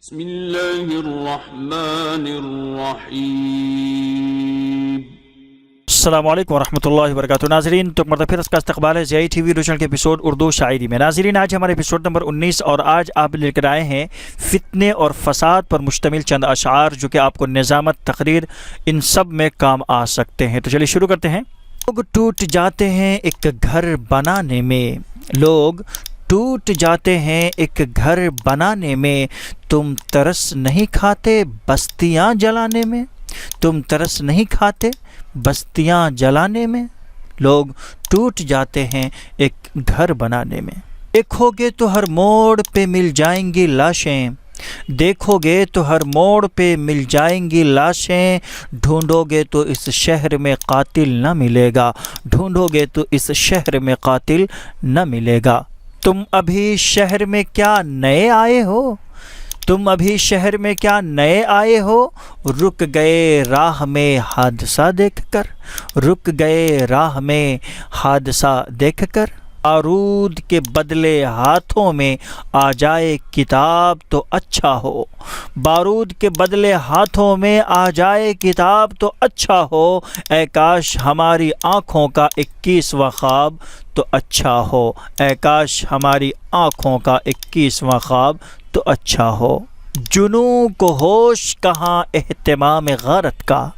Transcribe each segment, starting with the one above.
بسم اللہ الرحمن الرحیم۔ السلام علیکم ورحمۃ اللہ وبرکاتہ۔ ناظرین، تو مرتبہ پھر اس کا استقبال ہے زیائی ٹی وی روشن کے ایپیسوڈ اردو شاعری میں۔ ناظرین، آج ہمارے ایپیسوڈ نمبر 19 اور آج آپ لے کر آئے ہیں فتنے اور فساد پر مشتمل چند اشعار جو کہ آپ کو نظامت، تقریر، ان سب میں کام آ سکتے ہیں۔ تو چلیے شروع کرتے ہیں۔ لوگ ٹوٹ جاتے ہیں ایک گھر بنانے میں، لوگ ٹوٹ جاتے ہیں ایک گھر بنانے میں، تم ترس نہیں کھاتے بستیاں جلانے میں، تم ترس نہیں کھاتے بستیاں جلانے میں۔ لوگ ٹوٹ جاتے ہیں ایک گھر بنانے میں۔ دیکھو گے تو ہر موڑ پہ مل جائیں گی لاشیں، دیکھو گے تو ہر موڑ پہ مل جائیں گی لاشیں، ڈھونڈو گے تو اس شہر میں قاتل نہ ملے گا، ڈھونڈو گے تو اس شہر میں قاتل نہ ملے گا۔ تم ابھی شہر میں کیا نئے آئے ہو، تم ابھی شہر میں کیا نئے آئے ہو، رک گئے راہ میں حادثہ دیکھ کر، رک گئے راہ میں حادثہ دیکھ کر۔ بارود کے بدلے ہاتھوں میں آ جائے کتاب تو اچھا ہو، بارود کے بدلے ہاتھوں میں آ جائے کتاب تو اچھا ہو، اے کاش ہماری آنکھوں کا 21واں خواب تو اچھا ہو، اے کاش ہماری آنکھوں کا 21واں خواب تو اچھا ہو۔ جنوں کو ہوش کہاں اہتمام غارت کا،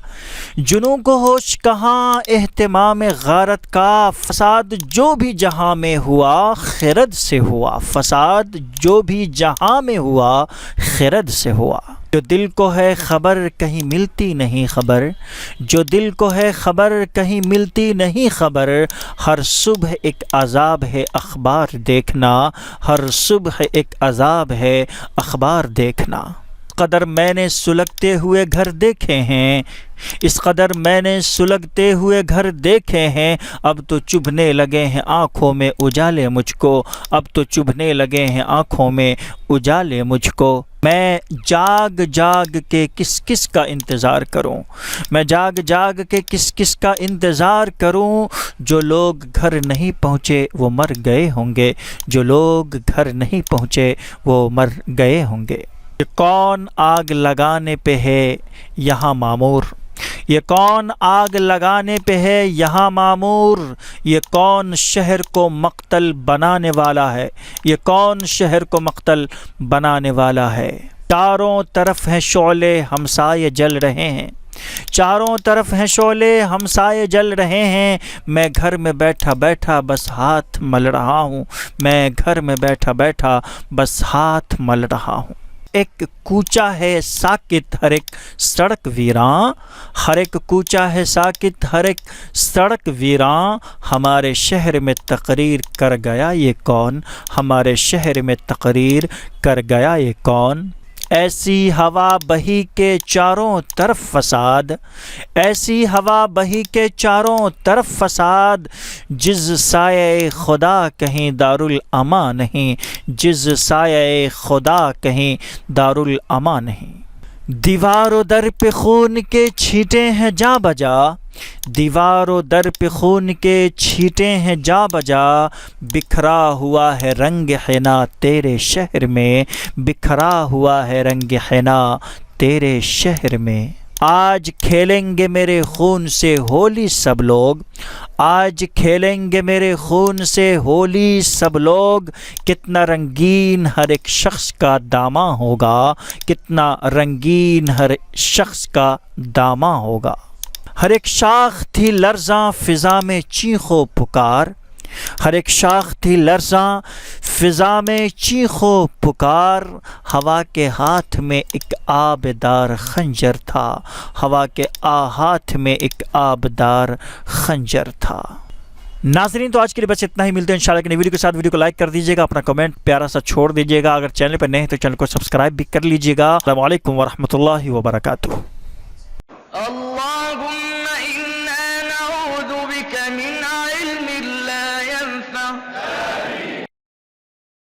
جنوں کو ہوش کہاں اہتمام غارت کا، فساد جو بھی جہاں میں ہوا خرد سے ہوا، فساد جو بھی جہاں میں ہوا خرد سے ہوا۔ جو دل کو ہے خبر کہیں ملتی نہیں خبر، جو دل کو ہے خبر کہیں ملتی نہیں خبر، ہر صبح ایک عذاب ہے اخبار دیکھنا، ہر صبح ایک عذاب ہے اخبار دیکھنا۔ قدر میں نے سلگتے ہوئے گھر دیکھے ہیں، اس قدر میں نے سلگتے ہوئے گھر دیکھے ہیں، اب تو چبھنے لگے ہیں آنکھوں میں اجالے مجھ کو، اب تو چبھنے لگے ہیں آنکھوں میں اجالے مجھ کو۔ میں جاگ جاگ کے کس کس کا انتظار کروں، میں جاگ جاگ کے کس کس کا انتظار کروں، جو لوگ گھر نہیں پہنچے وہ مر گئے ہوں گے، جو لوگ گھر نہیں پہنچے وہ مر گئے ہوں گے۔ یہ کون آگ لگانے پہ ہے یہاں معمور، یہ کون آگ لگانے پہ ہے یہاں معمور، یہ کون شہر کو مقتل بنانے والا ہے، یہ کون شہر کو مقتل بنانے والا ہے۔ چاروں طرف ہیں شعلے ہمسائے جل رہے ہیں، چاروں طرف ہیں شعلے ہمسائے جل رہے ہیں، میں گھر میں بیٹھا بیٹھا بس ہاتھ مل رہا ہوں، میں گھر میں بیٹھا بیٹھا بس ہاتھ مل رہا ہوں۔ ایک کوچہ ہے ساکت ہر ایک سڑک ویراں، ہر ایک کوچہ ہے ساکت ہر ایک سڑک ویراں، ہمارے شہر میں تقریر کر گیا یہ کون، ہمارے شہر میں تقریر کر گیا یہ کون۔ ایسی ہوا بہی کے چاروں طرف فساد، ایسی ہوا بہی کے چاروں طرف فساد، جز سایہ خدا کہیں دارالامان نہیں، جز سایہ خدا کہیں دارالامان نہیں۔ دیوار و در پہ خون کے چھینٹے ہیں جا بجا، دیوار و در پہ خون کے چھینٹے ہیں جا بجا، بکھرا ہوا ہے رنگ حنا تیرے شہر میں، بکھرا ہوا ہے رنگ حنا تیرے شہر میں۔ آج کھیلیں گے میرے خون سے ہولی سب لوگ، آج کھیلیں گے میرے خون سے ہولی سب لوگ، کتنا رنگین ہر ایک شخص کا داماں ہوگا، کتنا رنگین ہر شخص کا داماں ہوگا۔ ہر ایک شاخ تھی لرزاں فضا میں چیخ و پکار، ہر ایک شاخ تھی لرزاں فضا میں چیخ و پکار، ہوا کے ہاتھ میں ایک آبدار خنجر تھا، ہوا کے ہاتھ میں ایک آبدار خنجر تھا۔ ناظرین، تو آج کے لیے بس اتنا ہی، ملتے ہیں انشاءاللہ کہ نئی ویڈیو کے ساتھ۔ ویڈیو کو لائک کر دیجیے گا، اپنا کمنٹ پیارا سا چھوڑ دیجیے گا، اگر چینل پر نئے ہیں تو چینل کو سبسکرائب بھی کر لیجیے گا۔ السلام علیکم ورحمۃ اللہ وبرکاتہ۔